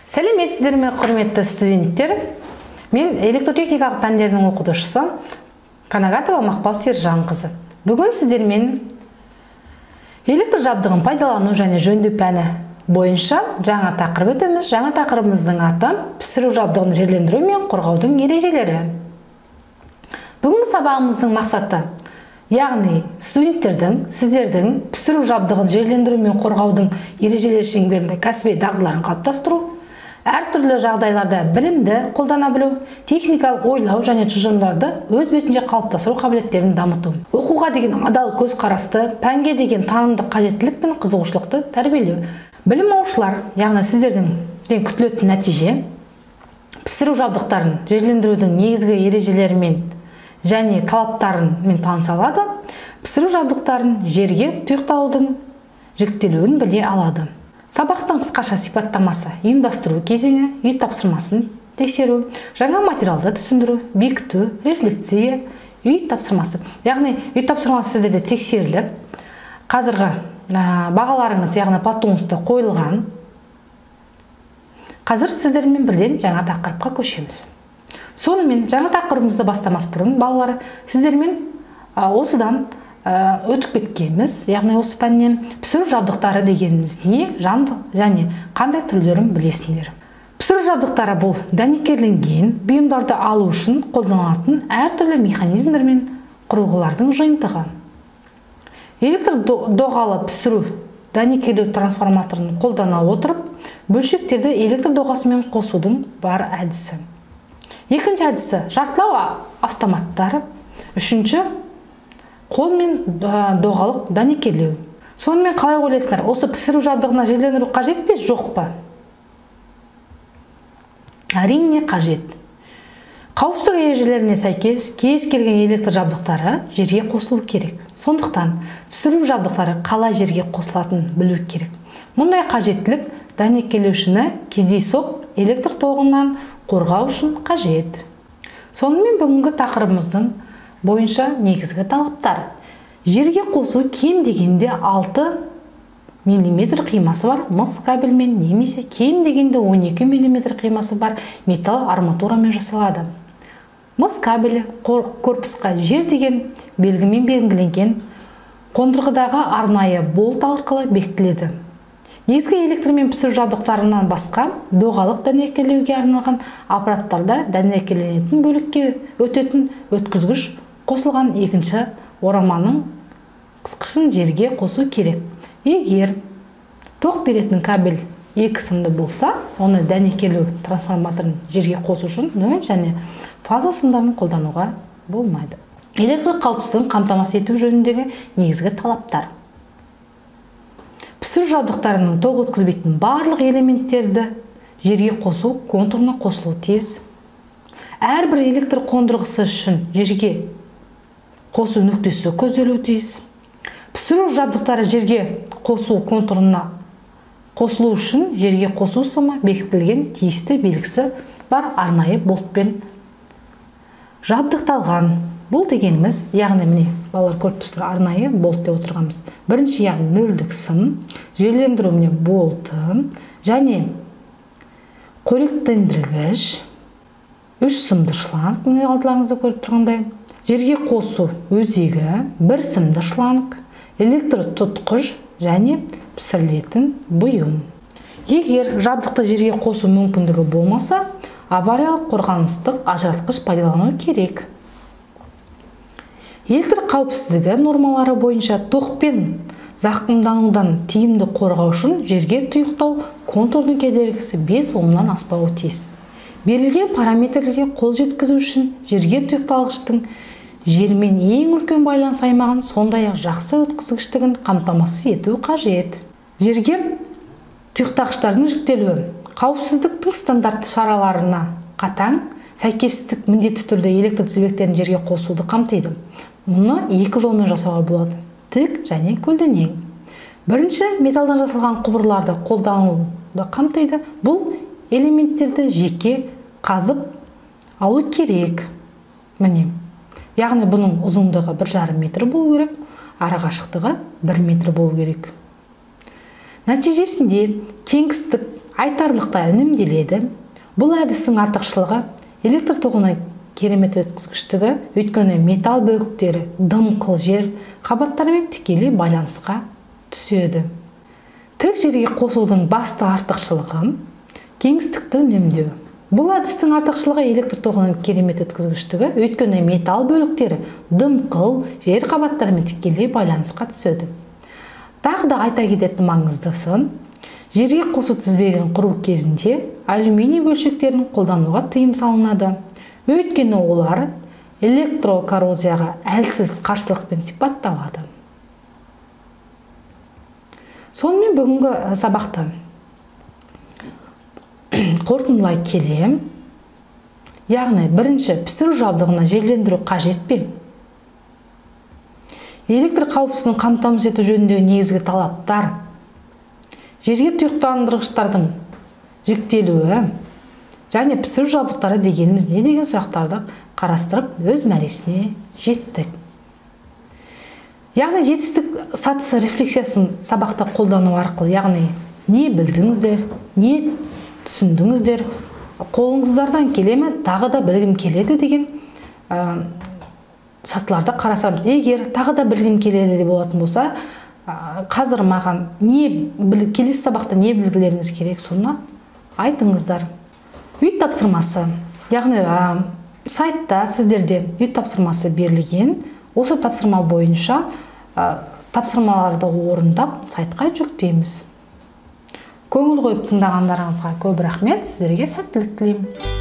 Сәлеметсіздер ме, құрметті студенттер? Мен электротехникалық пәндерінің оқытушысы Канагатова Мақпал Сержанқызы. Бүгін сіздермен электр жабдығын пайдалану және жөндеу пәні бойынша жаңа тақырып өтеміз. Жаңа тақырыбымыздың аты пісіру жабдығын жерлендіру мен қорғаудың ережелері. Бүгінгі сабағымыздың мақсаты, яғни сіздердің пісіру жабдығын жерлендіру мен қорғаудың ережелері шеңберінде кәсіби дағдыларын қалыптастыру, әртүрлі жағдайларда білімді қолдана білу, техникалық ойлау және тұжырымдарды өз бетінше қалыптастыру қабілеттерін дамыту. Оқуға деген адал көзқарасты, пәнге деген танымдық қажеттілік пен қызығушылықты тәрбиелеу. Білім алушылар, яғни сіздерден күтілетін нәтиже, пісіру жабдықтарын жерлендірудің негізгі ережелерімен және талаптарымен таныса алады, пісіру жабдықтарын жерге тұйықталудың жіктелуін біле алады. Сабақтың қысқаша сипаттамасы: ұйымдастыру кезеңі, үй тапсырмасын тексеру, жаңа материалды түсіндіру, бекіту, рефлексия, үй тапсырмасы. Яғни үй тапсырмасы сіздерде тексеріліп, қазіргі бағаларыңыз, яғни платонуста қойылған. Қазір сіздермен бірден жаңа тақырыпқа көшеміз. Сонымен жаңа тақырыбымызды бастамас бұрын, балалар, сіздермен осыдан өтіп кеткеніміз, яғни осы пәннен пісіру жабдықтары дегеніміз не, және қандай түрлерін білесіңдер. Пісіру жабдықтары бұл дәнекерленген бұйымдарды алу үшін қолданылатын әртүрлі механизмдер мен құрылғылардың жиынтығы. Электр доғалы пісіру дәнекерлеу трансформаторын қолдана отырып, бөлшектерді электр доғасымен қосудың бар әдісі. Екінші әдісі жартылау автоматтары. Үшінші қолмен доғалық дәнекерлеу. Сонымен қалай ойлайсыздар? Осы пісіру жабдығына жерлендіру қажет пе, жоқ па? Әрине қажет. Қауіпсіздік ережелеріне сәйкес кез келген электр жабдықтары жерге қосылу керек. Сондықтан пісіру жабдықтары қалай жерге қосылатынын білу керек. Мұндай қажеттілік дәнекерлеушіні кездейсоқ электр тоғынан қорғау үшін қажет. Сонымен бүгінгі тақырыбымыздың бойынша негізгі талаптар: жерге қосу кем дегенде 6 мм қимасы бар мыс кабельмен немесе кем дегенде 12 мм қимасы бар металл арматурамен жасалады. Мыс кабелі корпусқа жер деген белгімен белгіленген қондырғыдағы арнайы болт арқылы бекітіледі. Негізгі электр мен пісіру жабдықтарынан басқа доғалық дәнекерлеуге арналған аппараттарда дәнекерленетін бөлікке өтетін өткізгіш қосылған екінші ораманың қысқышын жерге қосу керек. Егер тоқ беретін кабель 2 сымды болса, оны дәнекерлеу трансформаторын жерге қосу үшін нөл және фаза сымдарын қолдануға болмайды. Электр қауіпсіздігін қамтамасыз ету жөніндегі негізгі талаптар: пісіру жабдықтарының тоқ өткізбейтін барлық элементтерді жерге қосу контурына қосылу тез. Әрбір электр қондырғысы үшін жерге қосу нүктесі көзделуі тиіс. Пісіру жабдықтары жерге қосу контурына қосылу үшін жерге қосу сымы бекітілген тиісті белгісі бар арнайы болтпен жабдықталған. Бұл дегеніміз, яғни міне балалар көріп арнайы болт деп отырғанбыз. Бірінші, яғни нөлдік сым, жерлендіру міне болты және қоректендіргіш, 3 сымды шланг, міне алдыларыңызда көріп тұрғандай, жерге қосу өзегі, 1 сымды шланг, электр тұтқыш және пісірілетін бұйым. Егер жабдықты жерге қосу мүмкіндігі болмаса, авариялық қорғаныстық ажыратқыш пайдалану керек. Электр қауіпсіздігі нормалары бойынша тоқпен зақымданудан тиімді қорғау үшін жерге тұйықтау контурдың кедергісі 5 омнан аспауы тиіс. Берілген параметрлерге қол жеткізу үшін жерге тұйықталғыштың жермен ең үлкен байланыс аймағын, сондай-ақ жақсы өткізгіштігін қамтамасыз ету қажет. Жерге тұйықтағыштардың жүктелуі қауіпсіздіктің стандартты шараларына қатаң сәйкестік міндетті түрде электр тізбектерін жерге қосуды қамтиды. Мұны 2 жолмен жасауға болады: тік және көлденең. Бірінші, металдан жасалған құбырларды қолдануды қамтиды. Бұл элементтерді жеке қазып алу керек. Міне, яғни бұның ұзындығы 1,5 метр болу керек, арақашықтығы 1 метр болу керек. Нәтижесінде кеңістік айтарлықтай үнемделеді. Бұл әдістің артықшылығы электр тоғының керемет өткізгіштігі, өйткені металл бөліктері дымқыл жер қабаттарымен тікелей байланысқа түседі. Тік жерге қосудың басты артықшылығы кеңістікті үнемдеу. Бұл әдістің артықшылығы электр тоғының керемет өткізгіштігі, өйткені металл бөліктері дымқыл жер қабаттарымен тікелей байланысқа түседі. Тағы да айта кететін маңыздысы, жерге қосу тізбегін құру кезінде алюминий бөлшектерін қолдануға тыйым салынады. Өйткені олар электрокоррозияға әлсіз қарсылықпен сипатталады. Сонымен бүгінгі сабақты қорытындылай келе, яғни бірінші, пісіру жабдығына жерлендіру қажет пе? Электр қауіпсіздігін қамтамасыз ету жөніндегі негізгі талаптар, жерге тұйықтандырғыштардың жүктелуі және пісіру жабдықтары дегеніміз не деген сұрақтарды қарастырып, өз мәресіне жеттік. Яғни жетістік сатысы рефлексиясын сабақта қолдану арқылы, яғни не білдіңіздер, не түсіндіңіздер, қолыңыздардан келеме, тағы да білгім келеді деген сатыларды қарасамыз. Егер тағы да білгім келеді деп болатын болса, қазір маған келесі сабақта не білгілеріңіз керек, соны айтыңыздар. Үй тапсырмасы, яғни сайтта сіздерде үй тапсырмасы берілген, осы тапсырма бойынша тапсырмаларды орындап сайтқа жүктейміз. Көңіл қойып тыңдағандарыңызға көп рахмет, сіздерге сәттілік тілеймін.